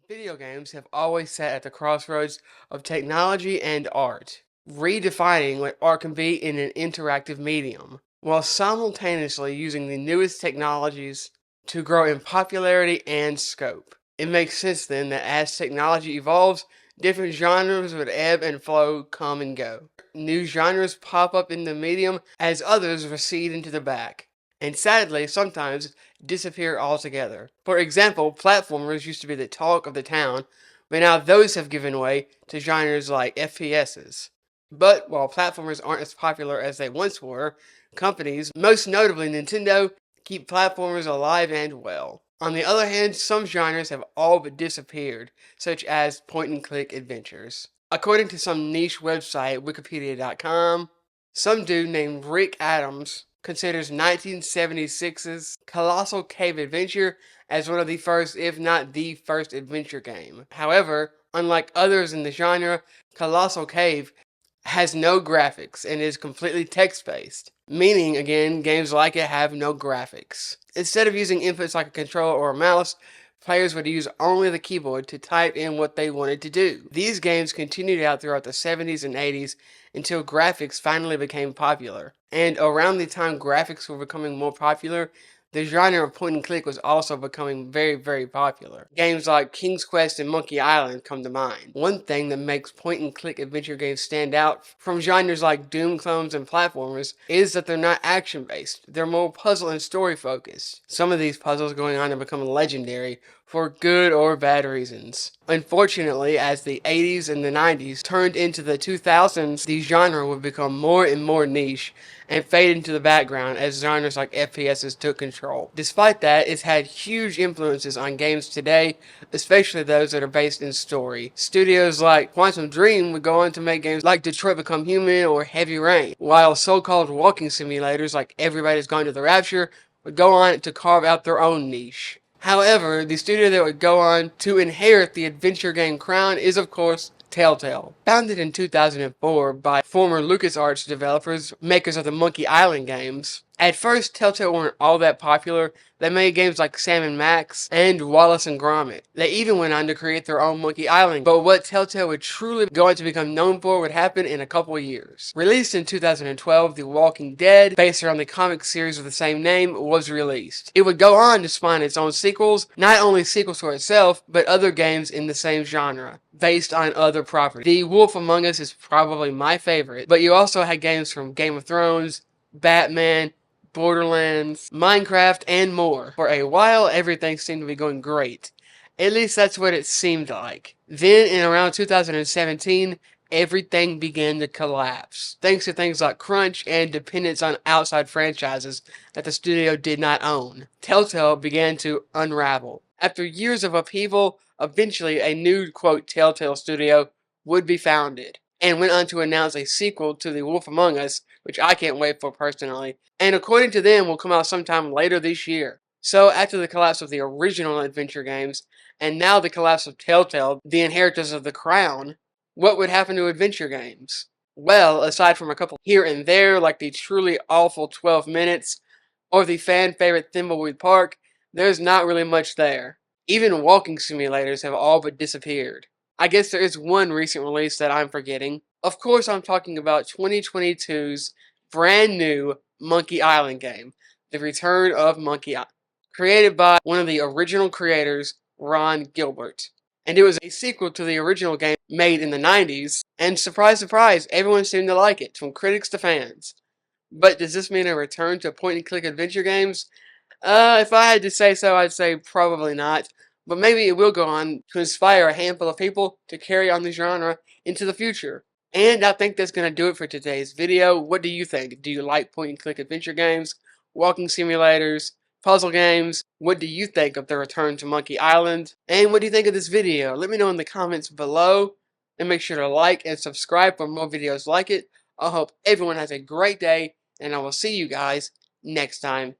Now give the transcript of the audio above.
Video games have always sat at the crossroads of technology and art, redefining what art can be in an interactive medium, while simultaneously using the newest technologies to grow in popularity and scope. It makes sense then that as technology evolves, different genres would ebb and flow, come and go. New genres pop up in the medium as others recede into the back, and sadly, sometimes disappear altogether. For example, platformers used to be the talk of the town, but now those have given way to genres like FPSs. But while platformers aren't as popular as they once were, companies, most notably Nintendo, keep platformers alive and well. On the other hand, some genres have all but disappeared, such as point and click adventures. According to some niche website, Wikipedia.com, some dude named Rick Adams considers 1976's Colossal Cave Adventure as one of the first, if not the first, adventure game. However, unlike others in the genre, Colossal Cave has no graphics and is completely text-based, meaning, again, games like it have no graphics. Instead of using inputs like a controller or a mouse, players would use only the keyboard to type in what they wanted to do. These games continued out throughout the 70s and 80s until graphics finally became popular. And around the time graphics were becoming more popular, the genre of point and click was also becoming very, very popular. Games like King's Quest and Monkey Island come to mind. One thing that makes point and click adventure games stand out from genres like Doom clones and platformers is that they're not action based. They're more puzzle and story focused. Some of these puzzles going on to become legendary for good or bad reasons. Unfortunately, as the 80s and the 90s turned into the 2000s, the genre would become more and more niche and fade into the background as genres like FPSs took control. Despite that, it's had huge influences on games today, especially those that are based in story. Studios like Quantum Dream would go on to make games like Detroit Become Human or Heavy Rain, while so-called walking simulators like Everybody's Gone to the Rapture would go on to carve out their own niche. However, the studio that would go on to inherit the adventure game crown is, of course, Telltale. Founded in 2004 by former LucasArts developers, makers of the Monkey Island games. At first, Telltale weren't all that popular. They made games like Sam and Max and Wallace and Gromit. They even went on to create their own Monkey Island. But what Telltale would truly go on to become known for would happen in a couple of years. Released in 2012, The Walking Dead, based around the comic series of the same name, was released. It would go on to spawn its own sequels, not only sequels for itself, but other games in the same genre, based on other properties. The Wolf Among Us is probably my favorite, but you also had games from Game of Thrones, Batman, Borderlands, Minecraft, and more. For a while, everything seemed to be going great. At least that's what it seemed like. Then, in around 2017, everything began to collapse, thanks to things like crunch and dependence on outside franchises that the studio did not own. Telltale began to unravel. After years of upheaval, eventually a new, quote, Telltale studio would be founded, and went on to announce a sequel to The Wolf Among Us, which I can't wait for personally, and according to them will come out sometime later this year. So after the collapse of the original adventure games, and now the collapse of Telltale, the inheritors of the crown, what would happen to adventure games? Well, aside from a couple here and there, like the truly awful 12 minutes, or the fan favorite Thimbleweed Park, there's not really much there. Even walking simulators have all but disappeared. I guess there is one recent release that I'm forgetting. Of course, I'm talking about 2022's brand new Monkey Island game, The Return of Monkey Island, created by one of the original creators, Ron Gilbert. And it was a sequel to the original game made in the 90s, and surprise, surprise, everyone seemed to like it, from critics to fans. But does this mean a return to point-and-click adventure games? If I had to say so, I'd say probably not. But maybe it will go on to inspire a handful of people to carry on the genre into the future. And I think that's going to do it for today's video. What do you think? Do you like point-and-click adventure games, walking simulators, puzzle games? What do you think of the return to Monkey Island? And what do you think of this video? Let me know in the comments below. And make sure to like and subscribe for more videos like it. I hope everyone has a great day, and I will see you guys next time.